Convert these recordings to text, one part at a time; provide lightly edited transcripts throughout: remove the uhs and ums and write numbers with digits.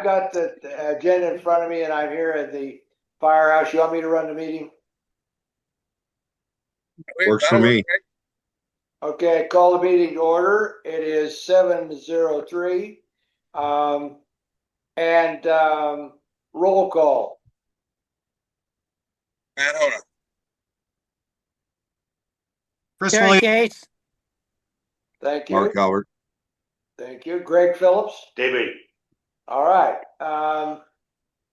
got the agenda in front of me and I'm here at the firehouse. You want me to run the meeting? Works for me. Okay, call the meeting to order. It is 7:03. Roll call. Matt Hona. Chris Williams. Case. Thank you. Mark Howard. Thank you. Greg Phillips. David. All right.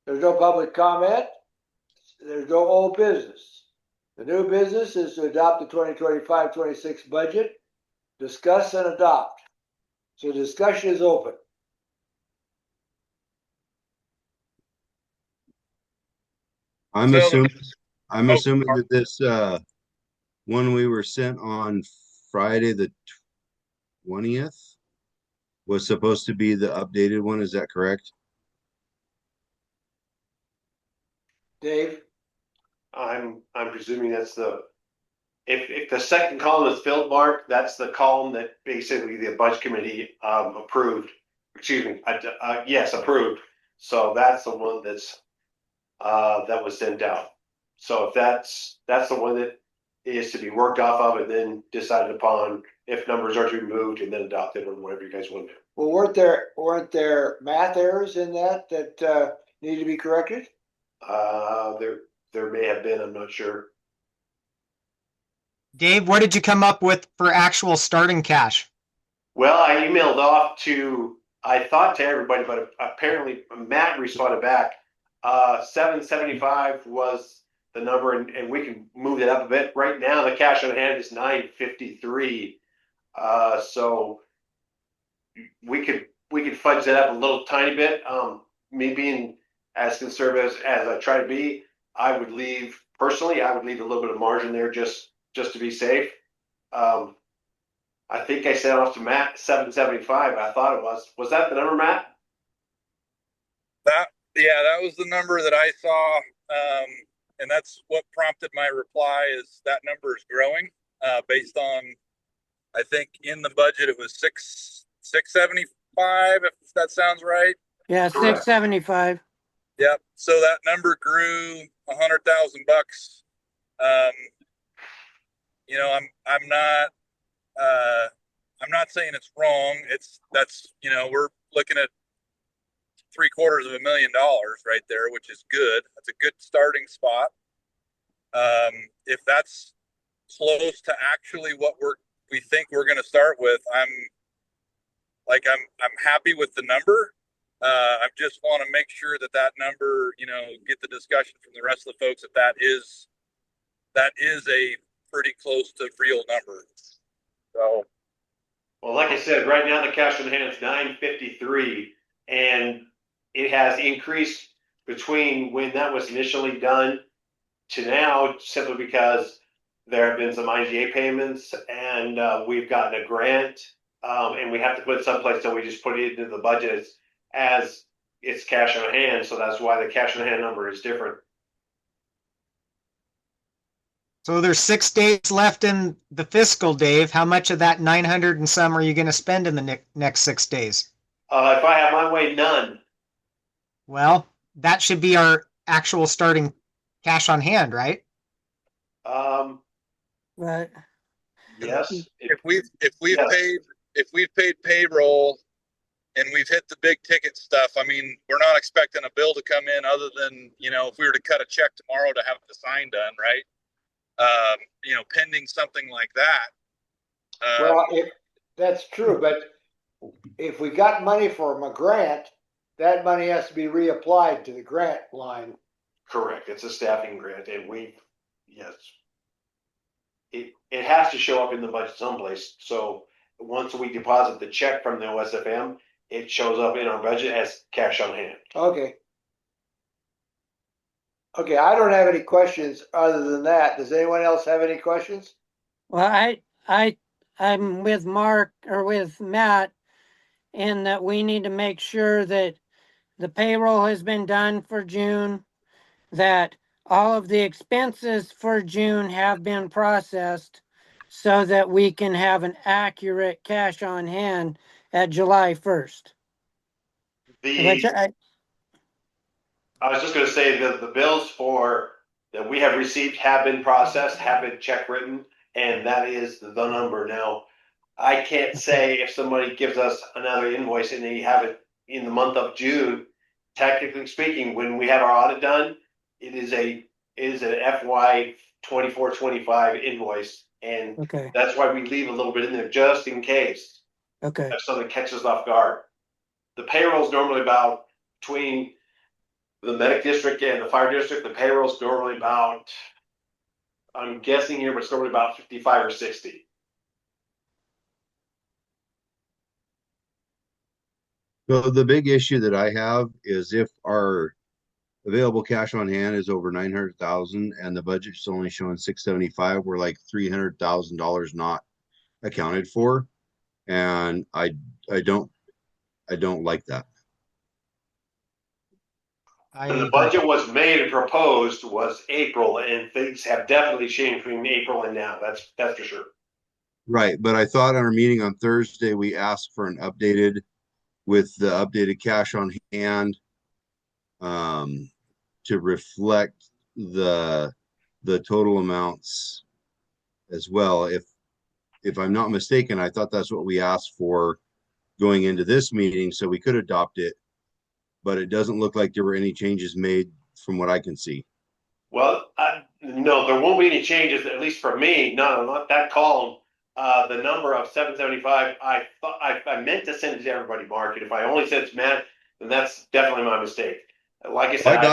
There's no public comment. There's no old business. The new business is to adopt the 2025-26 budget, discuss and adopt. So discussion is open. I'm assuming that this one we were sent on Friday the 20th was supposed to be the updated one. Is that correct? Dave? I'm presuming that's the if the second column is filled, Mark, that's the column that basically the budget committee approved. Excuse me, yes, approved. So that's the one that's that was sent out. So if that's the one that is to be worked off of and then decided upon if numbers are to be moved and then adopted or whatever you guys want to do. Well, weren't there math errors in that need to be corrected? There may have been, I'm not sure. Dave, what did you come up with for actual starting cash? Well, I emailed off I thought to everybody, but apparently Matt responded back. 775 was the number, and we can move that up a bit. Right now, the cash on hand is 953. So we could fudge that up a little tiny bit. Me being as conservative as I try to be, I would leave a little bit of margin there just to be safe. I think I sent off to Matt 775. I thought it was. Was that the number, Matt? That was the number that I saw, and that's what prompted my reply. Is that number is growing based on, I think in the budget it was 675, if that sounds right. Yeah, 675. Yep. So that number grew $100,000. I'm not saying it's wrong. We're looking at $750,000 right there, which is good. That's a good starting spot. If that's close to actually what we think we're going to start with, I'm happy with the number. I just want to make sure that number, get the discussion from the rest of the folks that is a pretty close to real number. So, well, like I said, right now the cash on hand is 953, and it has increased between when that was initially done to now, simply because there have been some IGA payments, and we've gotten a grant, and we have to put it someplace, so we just put it into the budget as it's cash on hand. So that's why the cash on hand number is different. So there's 6 days left in the fiscal, Dave. How much of that 900 and some are you going to spend in the next 6 days? If I have my way, none. Well, that should be our actual starting cash on hand, right? Right. Yes. If we've paid payroll and we've hit the big ticket stuff, I mean, we're not expecting a bill to come in other than, if we were to cut a check tomorrow to have the sign done, right? Pending something like that. That's true, but if we got money from a grant, that money has to be reapplied to the grant line. Correct. It's a staffing grant, and it has to show up in the budget someplace. So once we deposit the check from the OSFM, it shows up in our budget as cash on hand. Okay, I don't have any questions other than that. Does anyone else have any questions? Well, I'm with Mark or with Matt in that we need to make sure that the payroll has been done for June, that all of the expenses for June have been processed so that we can have an accurate cash on hand at July 1st. I was just gonna say that the bills that we have received have been processed, have been check written, and that is the number. Now, I can't say if somebody gives us another invoice and they have it in the month of June, technically speaking, when we have our audit done, it is an FY 24-25 invoice. And Okay, that's why we leave a little bit in there just in case okay. if something catches us off guard. The payroll is normally about between the medic district and the fire district. The payroll is normally about, I'm guessing here, but it's normally about 55 or 60. So the big issue that I have is if our available cash on hand is over 900,000 and the budget's only showing 675, we're like $300,000 not accounted for. And I don't like that. I When the agree. budget was made and proposed was April, and things have definitely changed between April and now. That's for sure. Right. But I thought on our meeting on Thursday, we asked for an updated with the updated cash on hand um, to reflect the total amounts as well. If I'm not mistaken, I thought that's what we asked for going into this meeting, so we could adopt it, but it doesn't look like there were any changes made from what I can see. Well, no, there won't be any changes, at least for me. No, not that column. The number of 775, I thought I meant to send it to everybody, Mark. And if I only said it's Matt, then that's definitely my mistake. Like I said,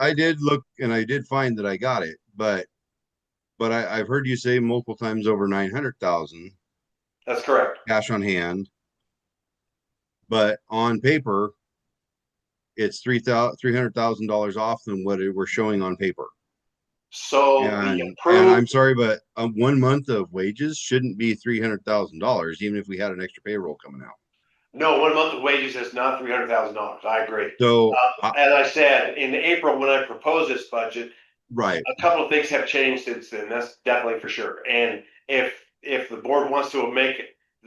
I did look and I did find that I got it, but I've heard you say multiple times over 900,000 that's correct. cash on hand, but on paper it's $300,000 off than what we're showing on paper. So the And approved, I'm sorry, but 1 month of wages shouldn't be $300,000, even if we had an extra payroll coming out. no, 1 month of wages is not $300,000. I agree. So, As I said, in April when I proposed this budget, right, a couple of things have changed since then. That's definitely for sure. And if the board wants to make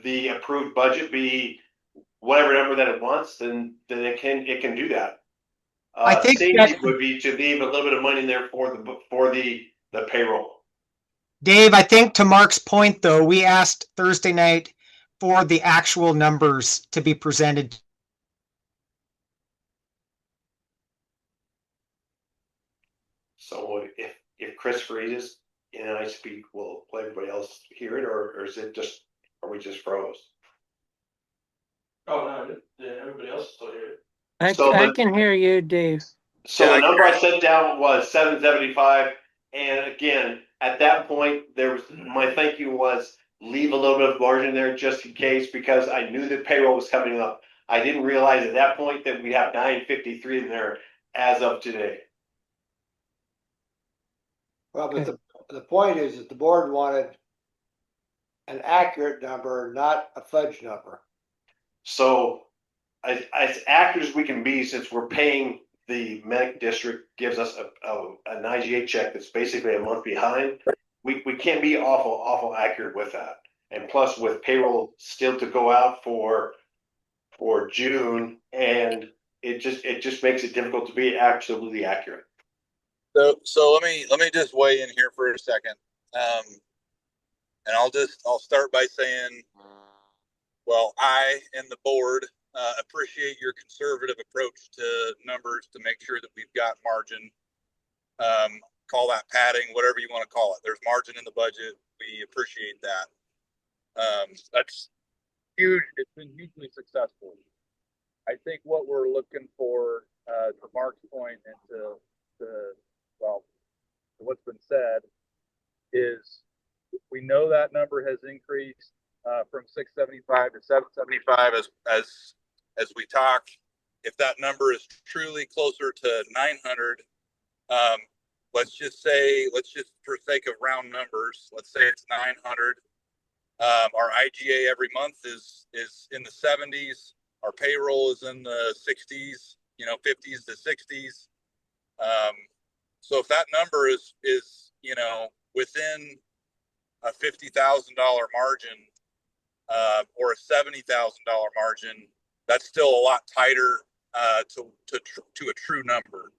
the approved budget be whatever number that it wants, then it can do that. I think that, Safety would be to leave a little bit of money in there for the payroll. Dave, I think to Mark's point, though, we asked Thursday night for the actual numbers to be presented. So if Chris freezes and I speak, will everybody else hear it, or is it just are we just froze? Oh, no, everybody else is still here. I can hear you, Dave. So Yeah, the I number I sent down was 775, and again, at that point, my thank you was leave a little bit of margin there just in case, because I knew that payroll was coming up. I didn't realize at that point that we have 953 in there as of today. Well, but the point is that the board wanted an accurate number, not a fudge number. So as accurate as we can be, since we're paying the medic district gives us an IGA check that's basically a month behind, we can't be awful accurate with that. And plus with payroll still to go out for June, and it just makes it difficult to be absolutely accurate. So let me just weigh in here for a second. And I'll start by saying, well, I and the board appreciate your conservative approach to numbers to make sure that we've got margin. Call that padding, whatever you want to call it. There's margin in the budget. We appreciate that. That's huge. It's been hugely successful. I think what we're looking for, to Mark's point and to what's been said, is we know that number has increased from 675 to 775 as we talk. If that number is truly closer to 900, let's just for sake of round numbers, let's say it's 900. Our IGA every month is in the 70s. Our payroll is in the 60s, 50s to 60s. So if that number is within a $50,000 margin or a $70,000 margin, that's still a lot tighter to a true number.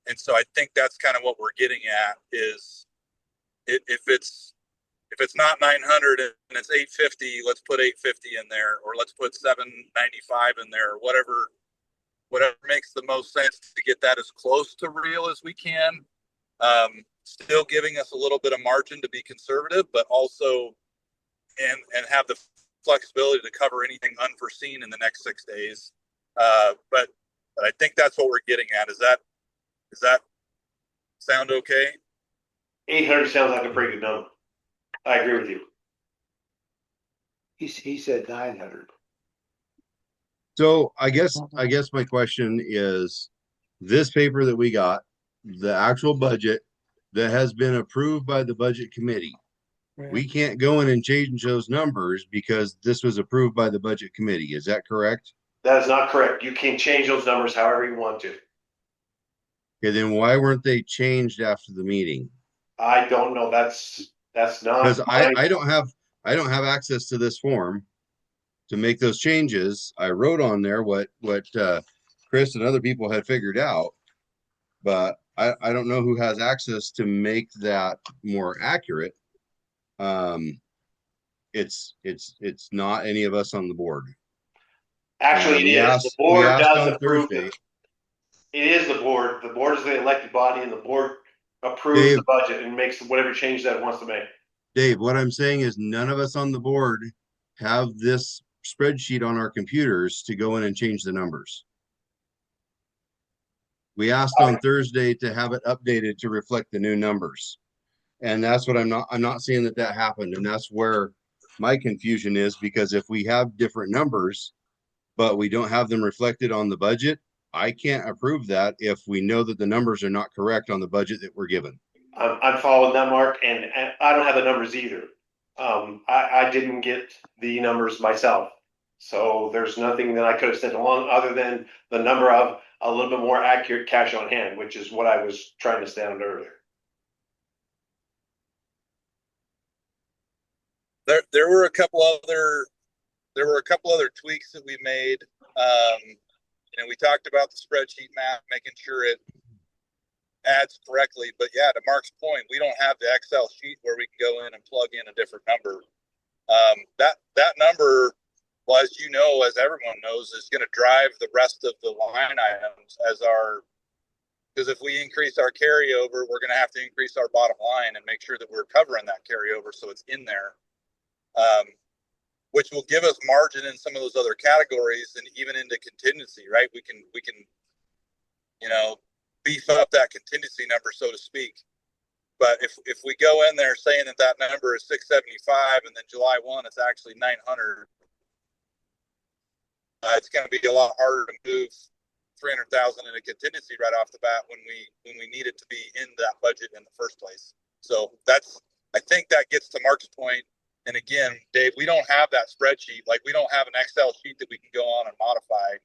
And so I think that's kind of what we're getting at is if it's not 900 and it's 850, let's put 850 in there, or let's put 795 in there, or whatever makes the most sense to get that as close to real as we can. Still giving us a little bit of margin to be conservative, but also and have the flexibility to cover anything unforeseen in the next 6 days. But I think that's what we're getting at. Does that sound okay? 800 sounds like a pretty good number. I agree with you. He said 900. So I guess my question is, this paper that we got, the actual budget that has been approved by the budget committee, we can't go in and change those numbers because this was approved by the budget committee. Is that correct? That is not correct. You can change those numbers however you want to. Okay, then why weren't they changed after the meeting? I don't know. That's not Because I don't have access to this form to make those changes. I wrote on there what Chris and other people had figured out, but I don't know who has access to make that more accurate. It's not any of us on the board. actually And it is. The we board asked does on approve Thursday. it is the board. The board is the elected body, and the board approves Dave, the budget and makes whatever change that it wants to make. Dave, what I'm saying is none of us on the board have this spreadsheet on our computers to go in and change the numbers. We asked on Thursday to have it updated to reflect the new numbers. And that's what I'm not seeing that happened. And that's where my confusion is, because if we have different numbers, but we don't have them reflected on the budget, I can't approve that if we know that the numbers are not correct on the budget that we're given. I'm following that, Mark, and I don't have the numbers either. I didn't get the numbers myself, so there's nothing that I could have sent along other than the number of a little bit more accurate cash on hand, which is what I was trying to stand earlier. There were a couple other tweaks that we made. We talked about the spreadsheet map, making sure it adds correctly. But yeah, to Mark's point, we don't have the Excel sheet where we can go in and plug in a different number. That number, well, as you know, as everyone knows, is going to drive the rest of the line items because if we increase our carryover, we're going to have to increase our bottom line and make sure that we're covering that carryover so it's in there. Which will give us margin in some of those other categories and even into contingency, right? We can, beef up that contingency number, so to speak. But if we go in there saying that number is 675 and then July 1, it's actually 900, it's going to be a lot harder to move 300,000 in a contingency right off the bat when we need it to be in that budget in the first place. So I think that gets to Mark's point. And again, Dave, we don't have that spreadsheet. Like, we don't have an Excel sheet that we can go on and modify.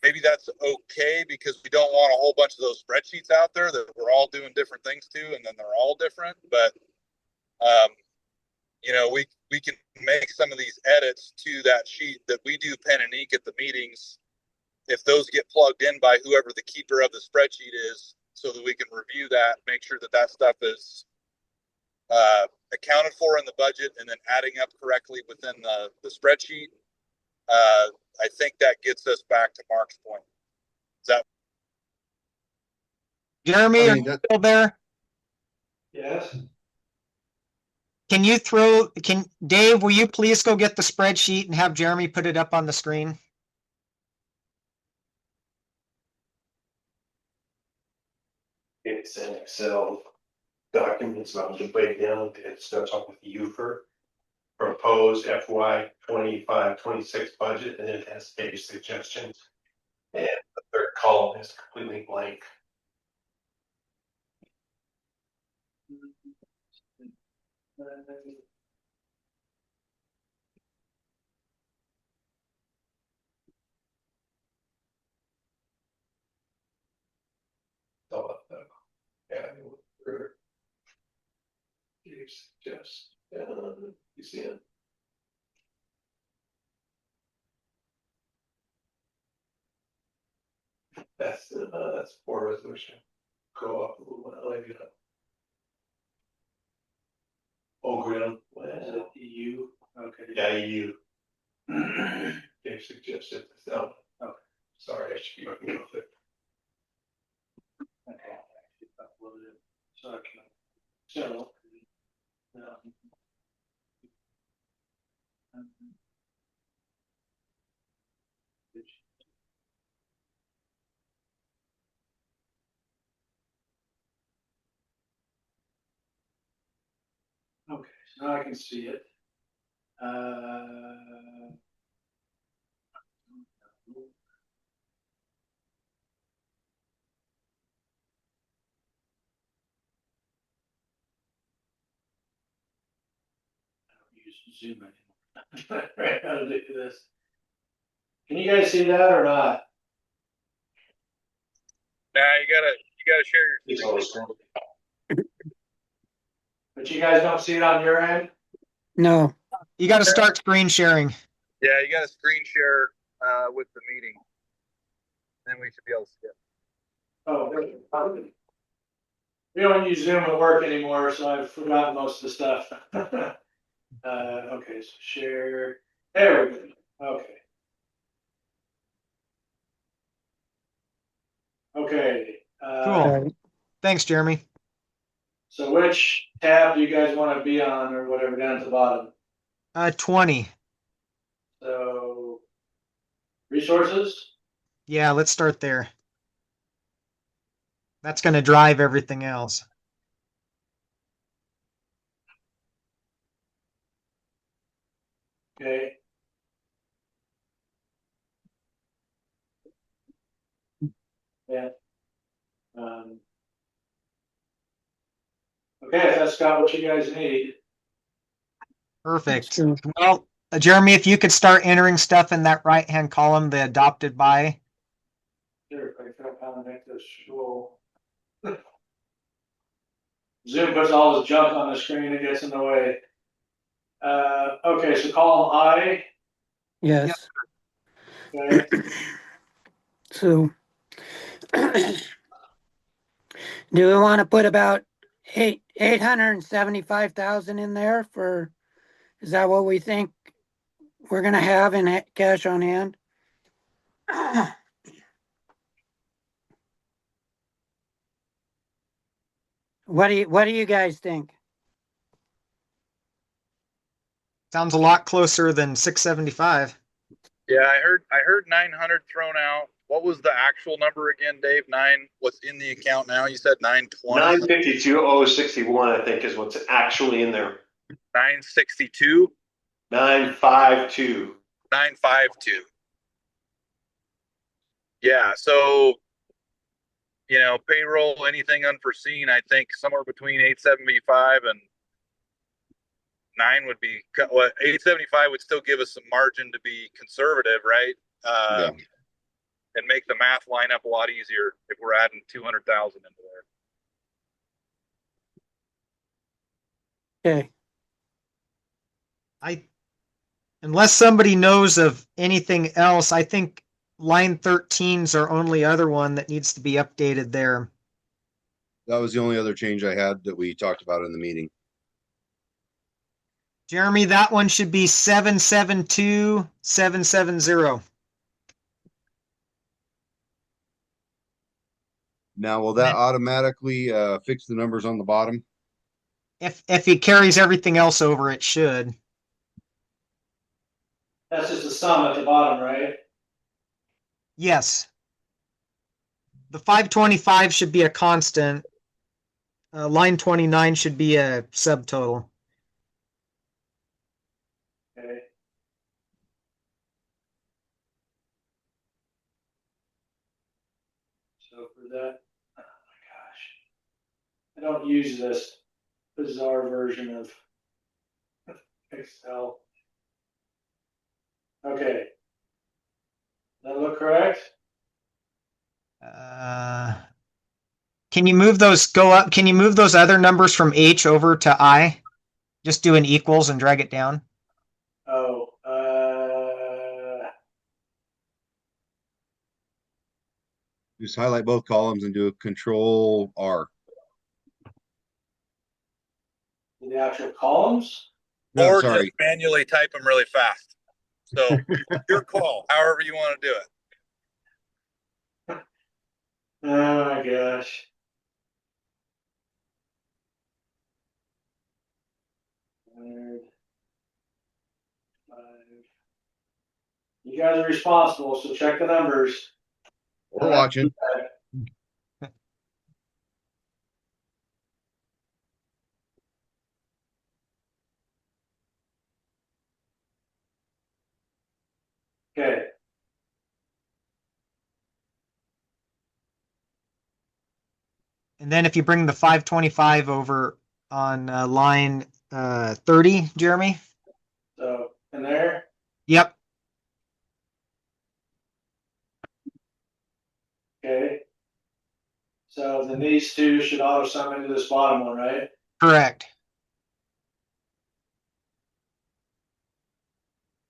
Maybe that's okay because we don't want a whole bunch of those spreadsheets out there that we're all doing different things to, and then they're all different. But, we can make some of these edits to that sheet that we do pen and ink at the meetings. If those get plugged in by whoever the keeper of the spreadsheet is, so that we can review that, make sure that stuff is accounted for in the budget and then adding up correctly within the spreadsheet. I think that gets us back to Mark's point. Is that Jeremy, are you still there? Yes. Dave, will you please go get the spreadsheet and have Jeremy put it up on the screen? It's an Excel document. It's about to break down. It starts off with EUFR, proposed FY 25-26 budget, and then it has page suggestions. And the third column is completely blank. Just you see it. That's for resolution. Go up a little bit, like it up. Oh, Graham, what is it, EU? Okay. Yeah, EU. They suggested, so, okay, sorry, I should be looking at it. Okay. Upload it, so I can, so. Okay, so now I can see it. Use Zoom anymore. Right, how to do this. Can you guys see that or not? Now you gotta share your screen. But you guys don't see it on your end? No, You got to start screen sharing. Yeah, you gotta screen share with the meeting. Then we should be able to see it. Oh, we don't use Zoom at work anymore, so I've forgotten most of the stuff. Okay, so share. There we go. Okay. Okay. Cool. Thanks, Jeremy. So which tab do you guys want to be on or whatever down at the bottom? 20. So resources? Yeah, let's start there. That's going to drive everything else. Okay. Yeah. Okay, if that's got what you guys need. Perfect. Sure. Well, Jeremy, if you could start entering stuff in that right-hand column, the adopted by. Sure, if I can kind of make this scroll. Zoom puts all this junk on the screen, it gets in the way. Okay, so column I. yes. Okay. So do we want to put about 875,000 in there for, is that what we think we're gonna have in cash on hand? What do you guys think? Sounds a lot closer than 675. Yeah, I heard 900 thrown out. What was the actual number again, Dave? What's in the account now? You said 920? 952,061, I think, is what's actually in there. 962? 952. 952. Yeah, so payroll, anything unforeseen, I think somewhere between 875 and 9 would be, well, 875 would still give us some margin to be conservative, right? Yeah. And make the math line up a lot easier if we're adding 200,000 into there. Okay, Unless somebody knows of anything else, I think line 13's our only other one that needs to be updated there. That was the only other change I had that we talked about in the meeting. Jeremy, that one should be 772770. Now, will that automatically fix the numbers on the bottom? If he carries everything else over, it should. That's just the sum at the bottom, right? Yes. The 525 should be a constant. Line 29 should be a subtotal. Okay. So for that, oh my gosh. I don't use this bizarre version of Excel. Okay. That look correct? Can you move those go up? Can you move those other numbers from H over to I? Just do an equals and drag it down. Oh, Just highlight both columns and do a Control R. In the actual columns? No, Or sorry. just manually type them really fast. So your call, however you want to do it. Oh my gosh. You guys are responsible, so check the numbers. We're watching. Okay. And then if you bring the 525 over on line 30, Jeremy. So in there, Yep. okay. So then these two should auto sum into this bottom one, right? Correct.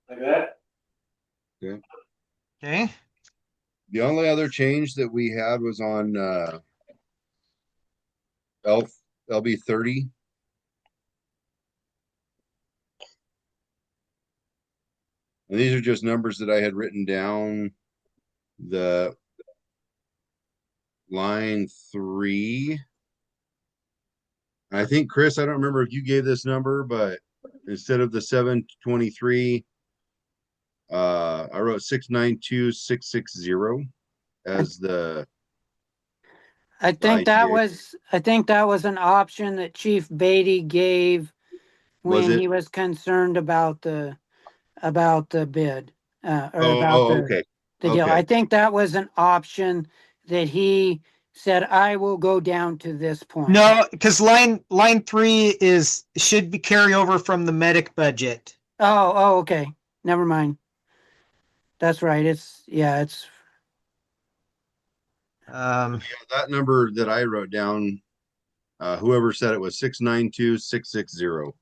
Like that? Okay. The only other change that we had was on LB 30. And these are just numbers that I had written down. The line 3. I think, Chris, I don't remember if you gave this number, but instead of the 723, I wrote 692,660 as the I think that IGA. was an option that Chief Beatty gave Was when it? he was concerned about the bid, or Oh, about oh, okay. the deal. Okay. I think that was an option that he said, I will go down to this point. No, because line 3 should be carryover from the medic budget. Oh, okay. Never mind. That's right. It's Um, That number that I wrote down, whoever said it was 692,660.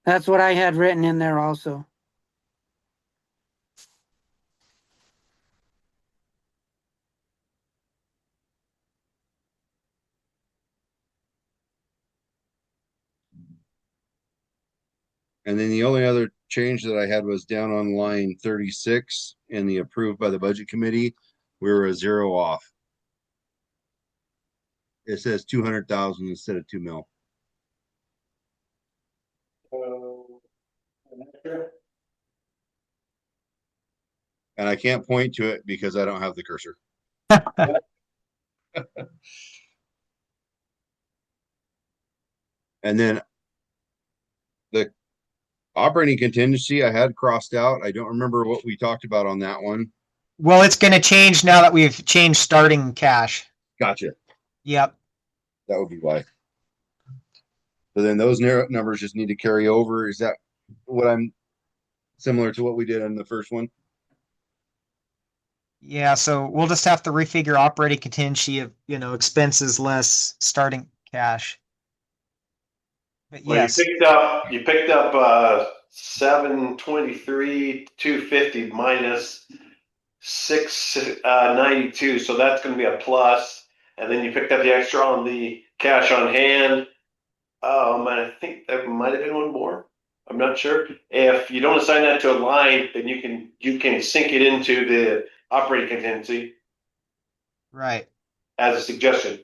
that's what I had written in there also. And then the only other change that I had was down on line 36 in the approved by the budget committee. We were a 0 off. It says 200,000 instead of 2 mil. And I can't point to it because I don't have the cursor. And then the operating contingency I had crossed out. I don't remember what we talked about on that one. well, it's going to change now that we've changed starting cash. Gotcha. Yep. That would be why. So then those numbers just need to carry over. Is that what I'm similar to what we did on the first one? Yeah, so we'll just have to refigure operating contingency of, expenses less starting cash. But Well, yes, you picked up 723 250 minus 692, so that's going to be a plus. And then you picked up the extra on the cash on hand. And I think there might have been one more. I'm not sure. If you don't assign that to a line, then you can sink it into the operating contingency right. as a suggestion.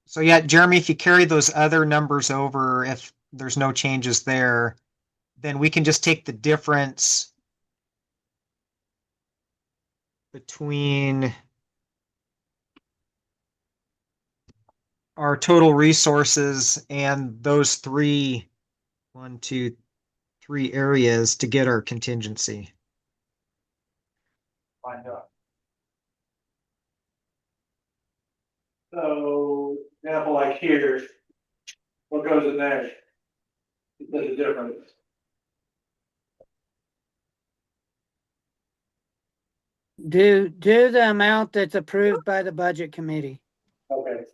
So yeah, Jeremy, if you carry those other numbers over, if there's no changes there, then we can just take the difference between our total resources and those three, 1, 2, 3 areas to get our contingency. Find out. So, example like here, what goes in there? There's a difference. Do the amount that's approved by the budget committee. Okay.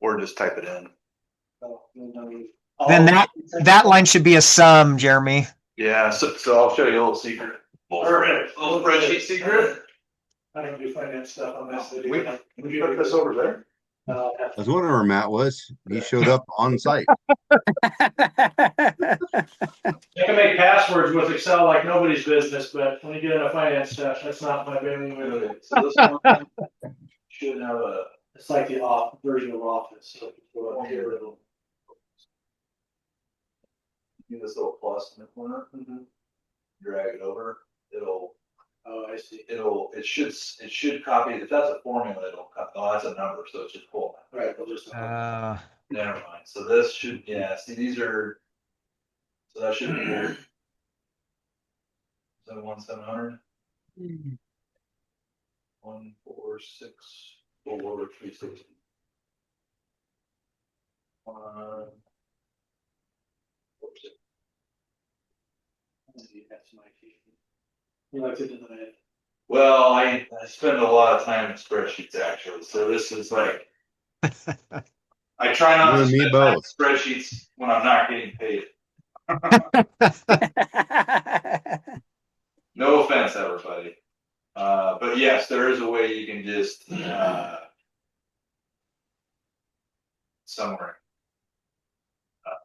Or just type it in. Then that line should be a sum, Jeremy. Yeah, so I'll show you a little secret. Little spreadsheet secret. I don't do finance stuff on this. We put this over there. I was wondering where Matt was. He showed up on site. I can make passwords with Excel like nobody's business, but when you get into finance stuff, that's not my bailiwick. So this one should have a. It's like the off version of Office. So go up here, it'll. Do this little plus in the corner. Drag it over. It'll. Oh, I see. It should copy. If that's a formula, it'll. Oh, that's a number, so it should pull. Right, we'll just. Uh, Never mind. So this should, yeah. See, these are. So that should be here. 700. 146 360. You like to deny it. Well, I spend a lot of time in spreadsheets actually, so this is like. I try not You to and me spend time in both. spreadsheets when I'm not getting paid. No offense, everybody. But yes, there is a way you can just somewhere.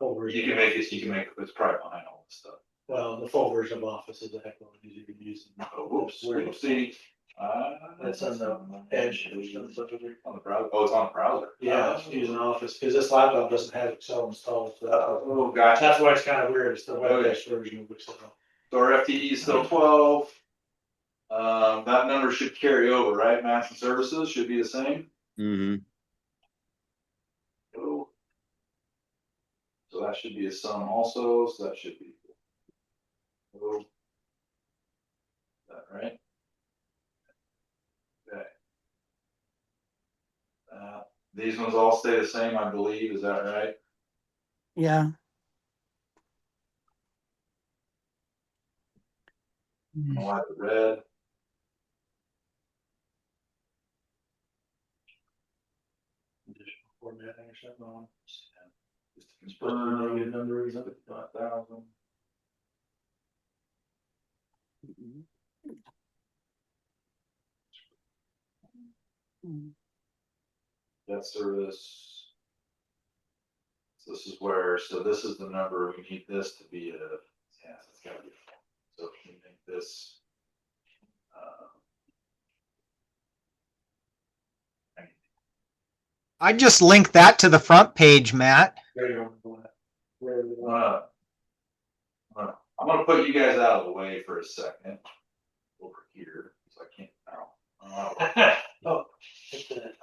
You can make it. You can make it's probably behind all this stuff. Well, the full version of Office is a heck of a lot easier to use. Oh, whoops. Whoopsie. That's on the edge. On the browser. Oh, it's on the browser. Yeah, it's using Office because this laptop doesn't have Excel installed. So Oh, gotcha. that's why it's kind of weird. It's the web-based version of Excel. So our FTE is still 12. That number should carry over, right? Mass and services should be the same. mm-hmm. Oh. So that should be a sum also. So that should be. Oh. Is that right? Okay. These ones all stay the same, I believe. Is that right? Yeah. I'll have the red. Additional formatting or something on. Just to confirm. Negative numbers. 5,000. Debt service. So this is where, so this is the number, we need this to be a, yeah, it's gotta be. So if you make this. I just linked that to the front page, Matt. I'm gonna put you guys out of the way for a second. Over here, so I can't, Oh, take that.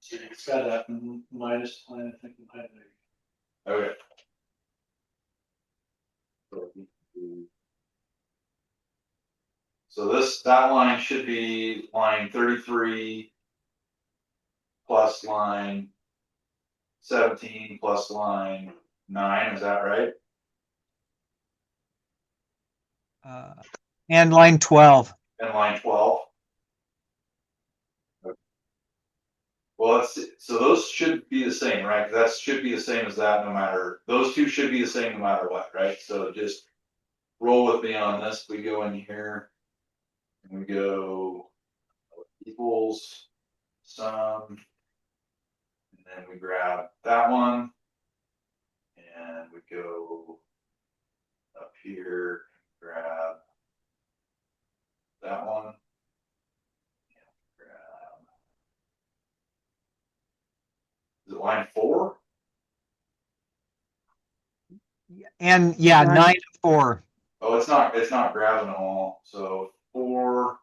So it's got a minus line, I think. Okay. So that line should be line 33 plus line 17 plus line 9, is that right? And line 12. And line 12. Well, so those should be the same, right? That should be the same as that no matter, those two should be the same no matter what, right? So just roll with me on this. We go in here and we go equals sum, and then we grab that one and we go up here, grab that one. Is it line 4? And yeah, 9 and 4. Oh, it's not grabbing them all. So 4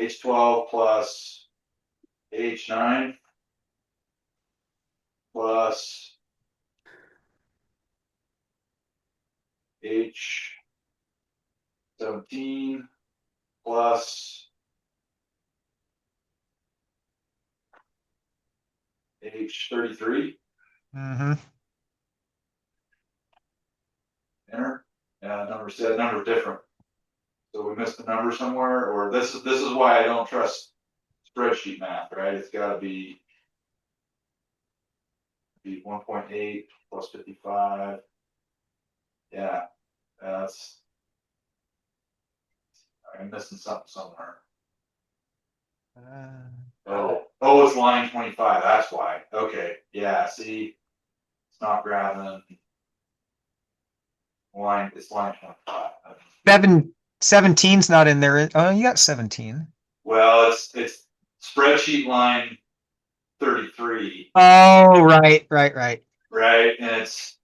H12 plus H9 plus H17 plus H33. Mm-hmm. Enter. Number Or see that number different. So we missed the number somewhere, or this is why I don't trust spreadsheet math, right? It's gotta be 1.8 plus 55. Yeah, that's, I'm missing something somewhere. Oh, it's line 25, that's why. Okay, yeah, see, it's not grabbing. It's line 25. 17's not in there. Oh, you got 17. Well, it's spreadsheet line 33, Oh, right. right? And it's,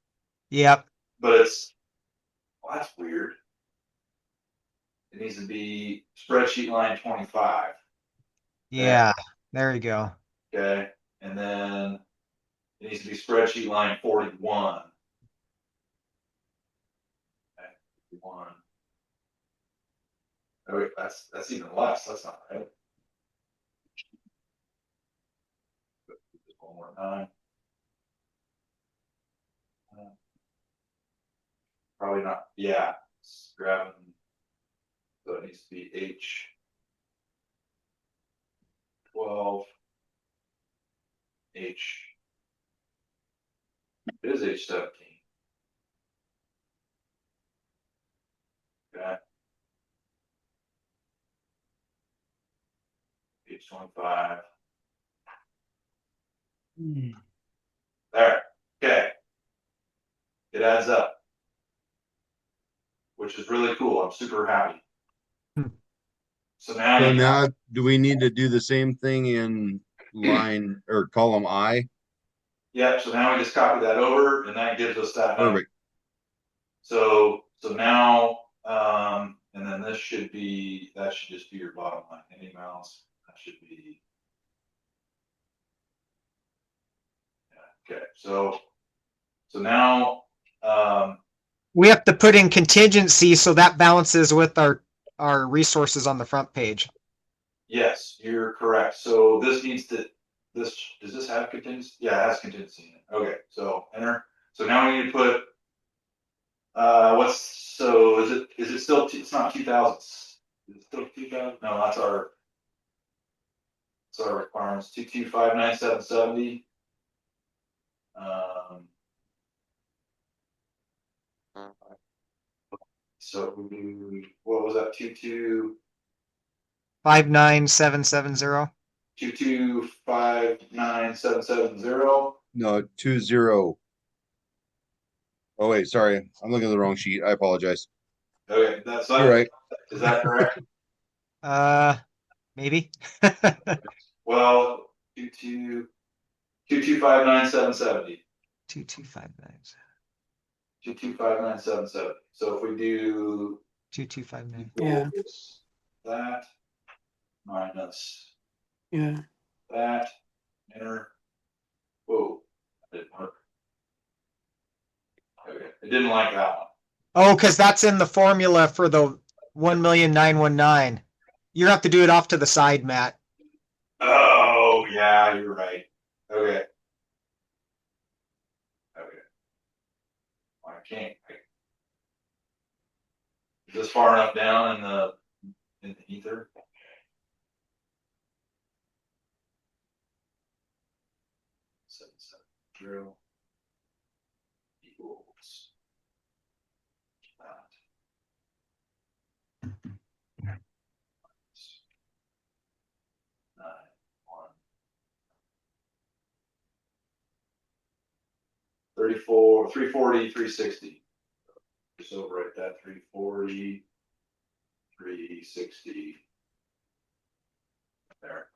Yep. but it's, well, that's weird. It needs to be spreadsheet line 25. Yeah. There you go. Okay, and then it needs to be spreadsheet line 41. Okay, 41. Oh wait, that's even less. That's not right. Just one more time. Probably not. Yeah, it's grabbing. So it needs to be H12. It is H17. Okay. H25. There. Okay. It adds up, which is really cool. I'm super happy. So now So you now, do we need to do the same thing in line or column I? Yep, so now we just copy that over and that gives us that number. Perfect. So now, and then this should be, that should just be your bottom line, any mouse, that should be. Yeah, okay, so now, We have to put in contingency so that balances with our resources on the front page. yes, you're correct. So this needs to, does this have contingency? Yeah, it has contingency in it. Okay, so enter. So now we need to put, is it still, it's not 2000. Is it still 2000? No, that's our requirements, 2259770. So what was that? 59770. 2259770. No, 20. Oh wait, sorry. I'm looking at the wrong sheet. I apologize. Okay, that's You're right. Is that correct? Maybe. Well, 2259770. 2259. 2259770. So if we do 2259. Yeah. that minus Yeah. that, enter. Whoa, that didn't work. Okay, it didn't like that one. Oh, because that's in the formula for the 1,919,000. You have to do it off to the side, Matt. Oh, yeah, you're right. Okay. I can't. Is this far enough down in the ether? Seven zero equals that. 9, 1. 34, 340, 360. Just overwrite that 340, 360. There.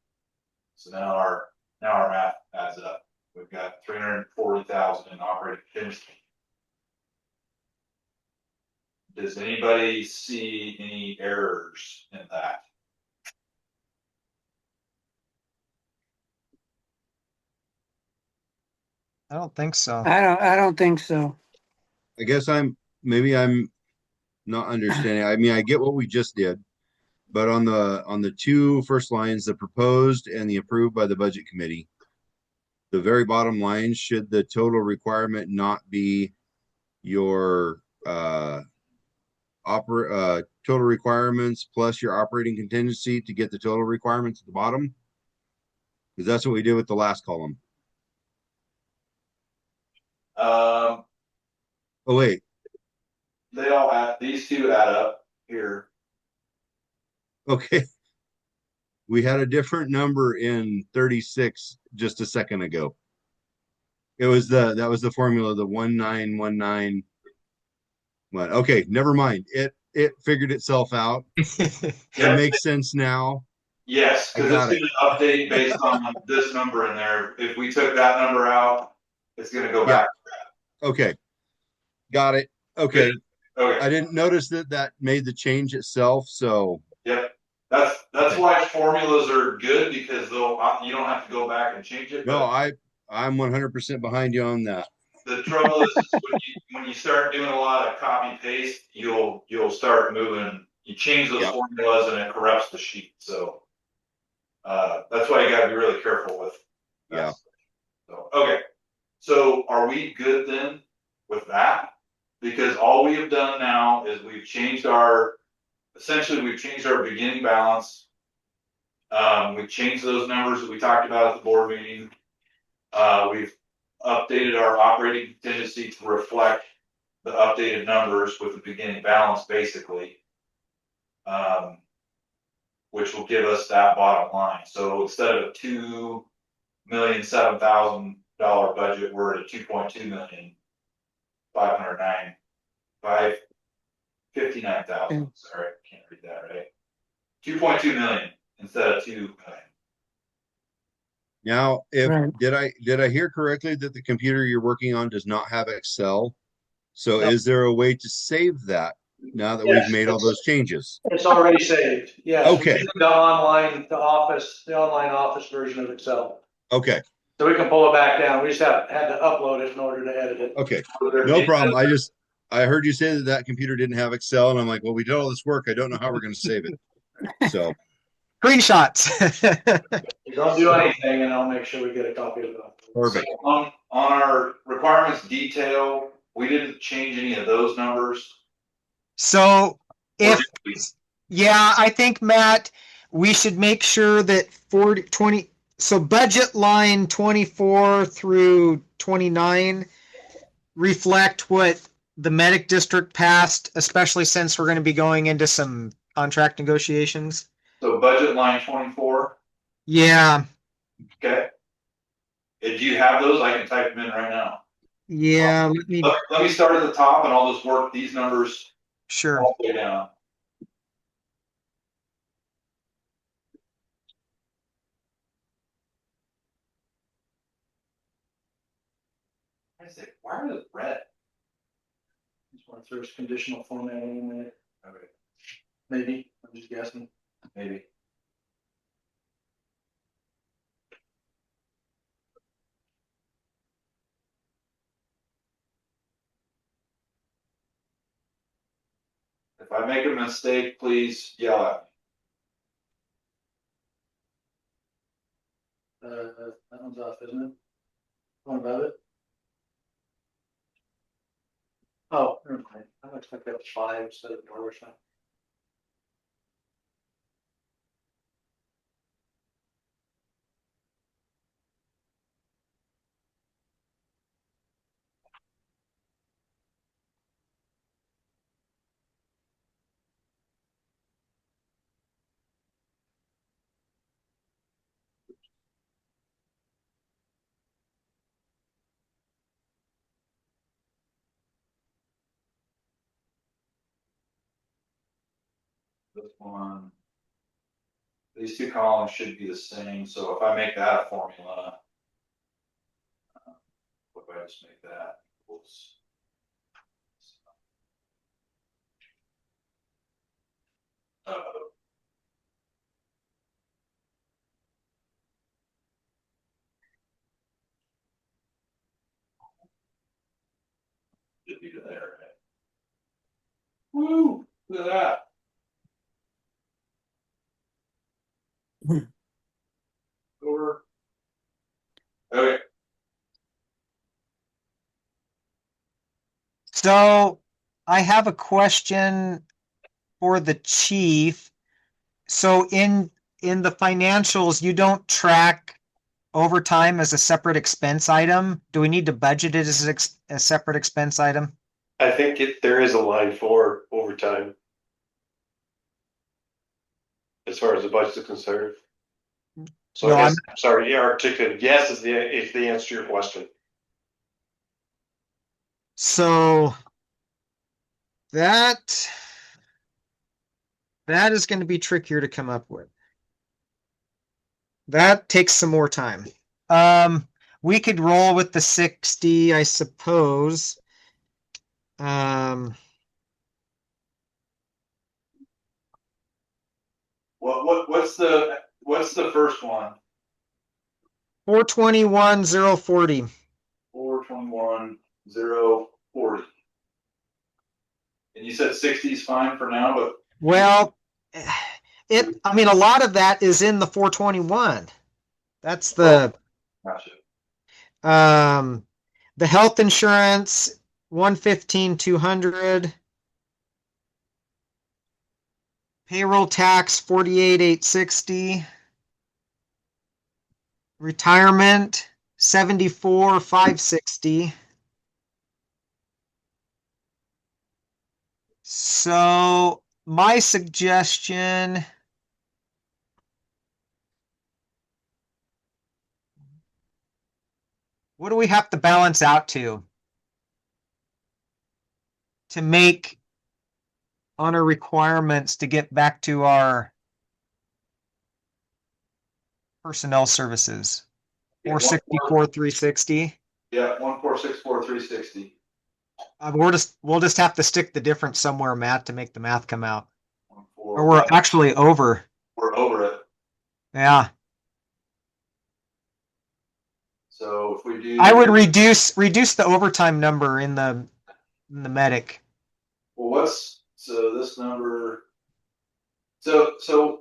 So now our math adds up. We've got 340,000 in operating contingency. Does anybody see any errors in that? I don't think so. I don't think so. I guess I'm not understanding. I mean, I get what we just did, but on the two first lines, the proposed and the approved by the budget committee, the very bottom line, should the total requirement not be your total requirements plus your operating contingency to get the total requirements at the bottom? Because that's what we did with the last column. Um, Oh, wait. they all add, these two add up here. Okay. We had a different number in 36 just a second ago. That was the formula, the 1919. What? Okay, never mind. It figured itself out. It Yep. makes sense now. Yes, I because it's got it. going to update based on this number in there. If we took that number out, it's going to go Yeah. back. Okay. Got it. Okay. Okay. I didn't notice that made the change itself. So Yep. That's okay. why formulas are good, because they'll you don't have to go back and change it. No, But I'm 100% behind you on that. the trouble is when you start doing a lot of copy paste, you'll start moving. You change those Yep. formulas and it corrupts the sheet. So that's why you got to be really careful with that. Yeah. So okay. So are we good then with that? Because all we have done now is we've changed our beginning balance. We've changed those numbers that we talked about at the board meeting. We've updated our operating contingency to reflect the updated numbers with the beginning balance, basically, which will give us that bottom line. So instead of a $2,007,000 budget, we're at a $2,259,559,000. Sorry, I can't read that right. 2.2 million instead of 2 million. Now, if Right. did I hear correctly that the computer you're working on does not have Excel? So No. is there a way to save that now that Yes. we've made all those changes? It's already saved. Yes. Okay. We did the online office version of Excel. Okay. So we can pull it back down. We just had to upload it in order to edit it. Okay. No problem. I heard you say that computer didn't have Excel, and I'm like, well, we did all this work. I don't know how we're going to save it. So Screenshots. You don't do anything and I'll make sure we get a copy of that. perfect. So on our requirements detail, we didn't change any of those numbers. So Or if, did we? yeah, I think, Matt, we should make sure that 20, so budget line 24 through 29 reflect what the medic district passed, especially since we're going to be going into some contract negotiations. So budget line 24. Yeah. Okay. If you have those, I can type them in right now. Yeah. Let me start at the top and I'll just work these numbers Sure. all the way down. I say, why are they red? Just want to throw conditional formatting in there. Okay, Maybe. I'm just guessing. maybe. If I make a mistake, please yell at me. That one's off, isn't it? One above it. Oh, never mind. I looks like that was 5 instead of 4 or something. This one. These two columns should be the same, so if I make that a formula. What if I just make that equals? Should be to there, right? Woo, look at that. Over. Okay, So I have a question for the chief. So in the financials, you don't track overtime as a separate expense item. Do we need to budget it as a separate expense item? I think there is a line for overtime. As far as the budget is concerned. So No, I guess, sorry, yeah, articulated, yes is the answer to your question. So that is going to be trickier to come up with. That takes some more time. We could roll with the 60, I suppose. What's the first one? 421,040. 421,040. And you said 60 is fine for now, but Well, I mean, a lot of that is in the 421. That's the, gotcha. the health insurance, 115,200. Payroll tax, 48,860. Retirement, 74,560. So my suggestion, what do we have to balance out to make on our requirements to get back to our personnel services? 464, 360. Yeah, 1464360. We'll just have to stick the difference somewhere, Matt, to make the math come out. Or We're we're actually over. over it. Yeah. So if we do, I would reduce the overtime number in the medic. well, so this number? So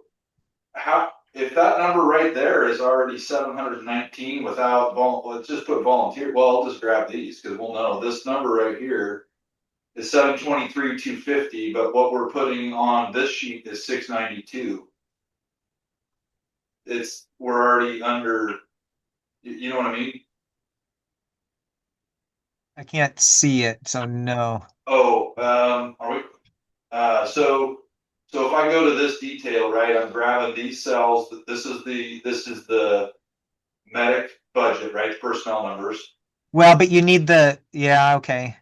how, if that number right there is already 719 without let's just put volunteer. Well, I'll just grab these because we'll know this number right here is 723,250, but what we're putting on this sheet is 692. We're already under. You know what I mean? I can't see it, so no. Oh, are we? So if I go to this detail, right, I'm grabbing these cells. This is the medic budget, right? The personnel numbers. Well, but you need yeah, okay.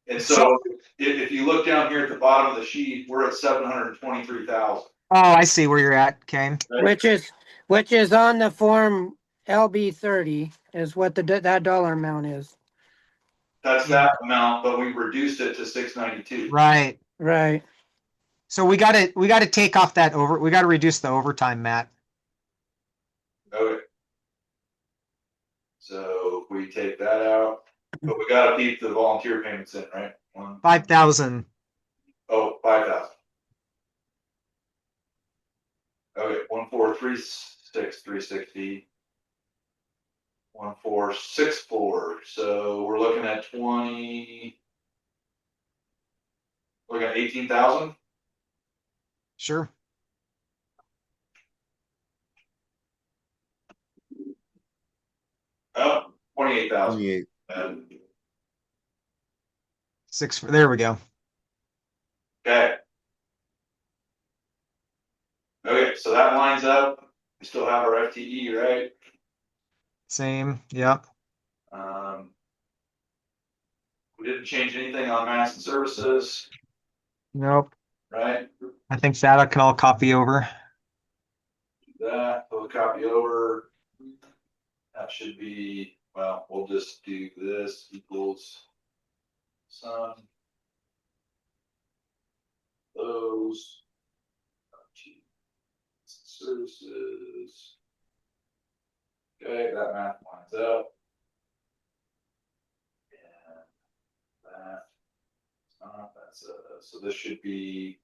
And so if you look down here at the bottom of the sheet, we're at 723,000. Oh, I see where you're at, okay. Right? Which is on the form LB30 is what that dollar amount is. That's that amount, but we reduced it to 692. Right. Right. So we gotta take off that we gotta reduce the overtime, Matt. Okay. So if we take that out, but we gotta keep the volunteer payments in, right? 5,000. Oh, 5,000. Okay, 1436360. 1464. So we're looking at 18,000. Sure. Oh, 28,000. 28. There we go. Okay. Okay, so that lines up. We still have our FTE, right? Same. Yep. We didn't change anything on mass and services, Nope. right? I think that I can all copy over. That, we'll copy over. That should be, well, we'll just do this equals sum those services. Okay, that math lines up. And that's so this should be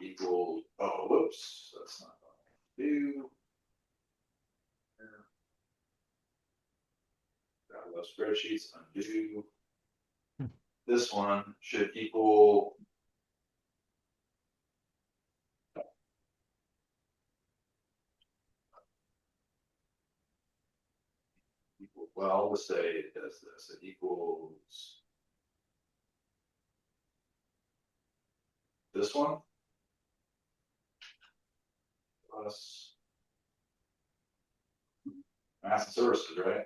equal. Oh, whoops, that's not what I do. Got those spreadsheets, undo. This one should equal well, let's say it does this, it equals this one plus mass and services, right?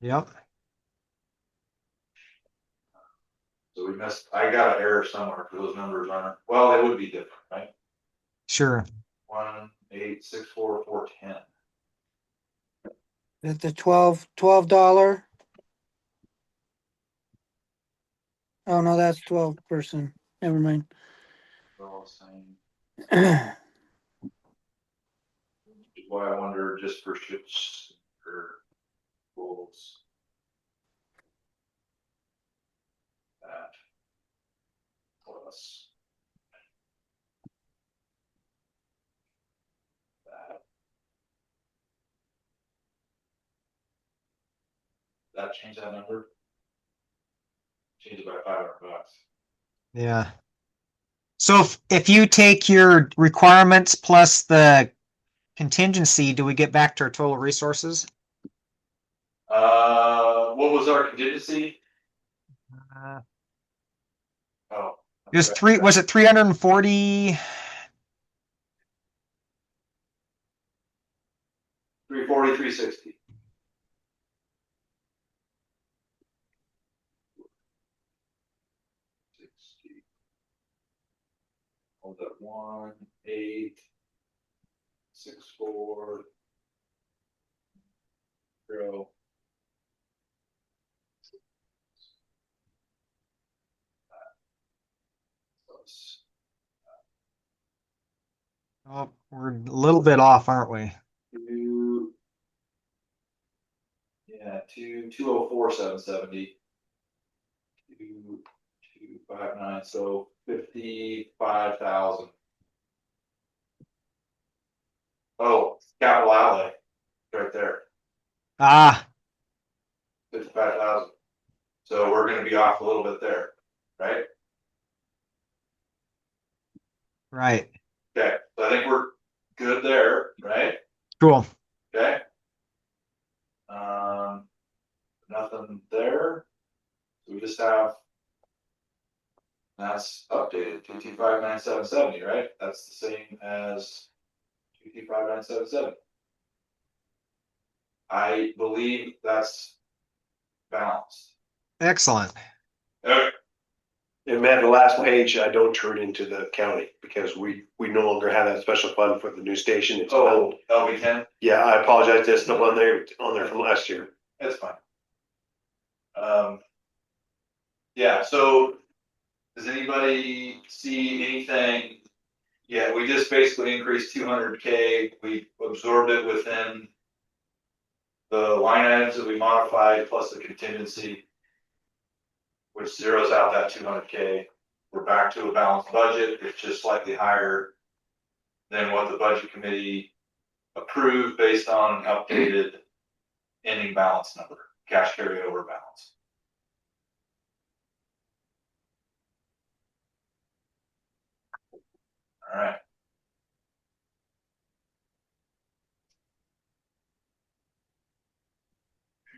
Yep. So we missed, I got an error somewhere for those numbers aren't, well, they would be different, right? Sure. 1,864,410. At the $12. Oh, no, that's 12 person. Never mind. They're all the same. Yeah, Which is why I wonder just for shits or goals. That plus that. That change that number? Change it by $500. Yeah. So if you take your requirements plus the contingency, do we get back to our total resources? What was our contingency? Oh. It was was it 340? 340, 360. Hold that 1,864. Plus Oh, we're a little bit off, aren't we? two, yeah, 204,770. 2,259, so 55,000. Oh, capital outlay, right there, Ah, 55,000. So we're gonna be off a little bit there, right? right. Okay, so I think we're good there, right? Cool. Okay. Nothing there. So we just have. That's updated 225,977, right? That's the same as 225,977. I believe that's balanced. Excellent. Okay. And Matt, the last page, I don't turn into the county because we no longer have that special fund for the new station. It's Oh, LB10. yeah, I apologize. That's still on there from last year. That's fine. Yeah, so does anybody see anything? Yeah, we just basically increased 200K. We absorbed it within the line items that we modified plus the contingency, which zeroes out that 200K. We're back to a balanced budget. It's just slightly higher than what the budget committee approved based on an updated ending balance number, cash carryover balance. All right.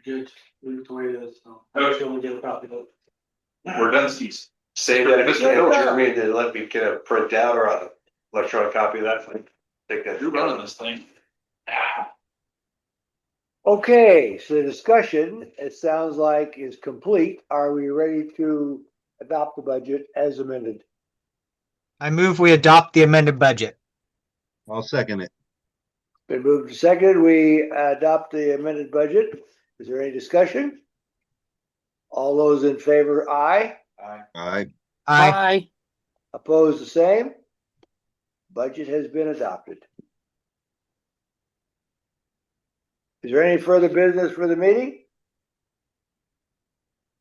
Good, leave it the way it is, so. Okay. Only get a copy of it. We're done, Steve. Save that, Mr. Mr. Coach. Jeremy, and then let me get a printout or a electronic copy of that. Take that. You're running this thing. Okay, so the discussion, it sounds like is complete. Are we ready to adopt the budget as amended? I move we adopt the amended budget. I'll second it. Been moved to second, we adopt the amended budget. Is there any discussion? All those in favor, aye. I Aye. Opposed, the same. Budget has been adopted. Is there any further business for the meeting?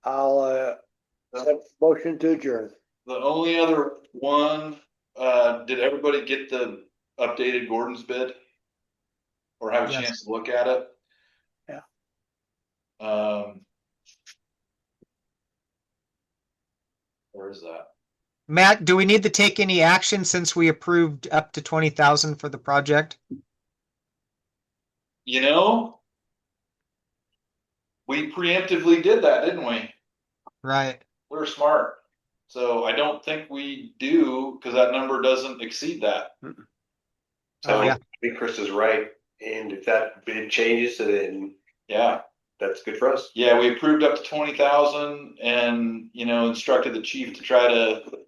I'll motion to adjourn. The only other one, did everybody get the updated Gordon's bid? Or have a Yes. chance to look at it? Yeah. Where is that? Matt, do we need to take any action since we approved up to 20,000 for the project? You know, We preemptively did that, didn't we? Right. We were smart. So I don't think we do, because that number doesn't exceed that. So Yeah. I think Chris is right. And if that bid changes, then Yeah. that's good for us. Yeah, we approved up to 20,000 and, instructed the chief to try to,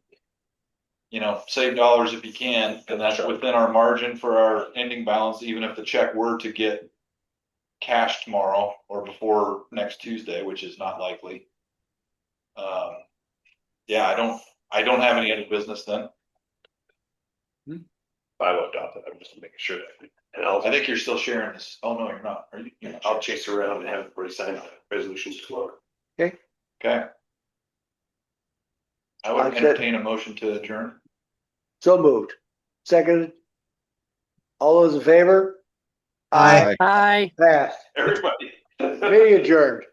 save dollars if you can. And that's within our margin for our ending balance, even if the check were to get cashed tomorrow or before next Tuesday, which is not likely. Yeah, I don't have any other business then. I will adopt it. I'm just making sure that. And I think you're still sharing this. Oh, no, you're not. Are you? You're not I'll sharing. chase around and have everybody sign resolutions tomorrow. Okay. I would Like I said- entertain a motion to adjourn. So moved. Second. All those in favor? Aye. Aye. Passed. Everybody. Meeting adjourned.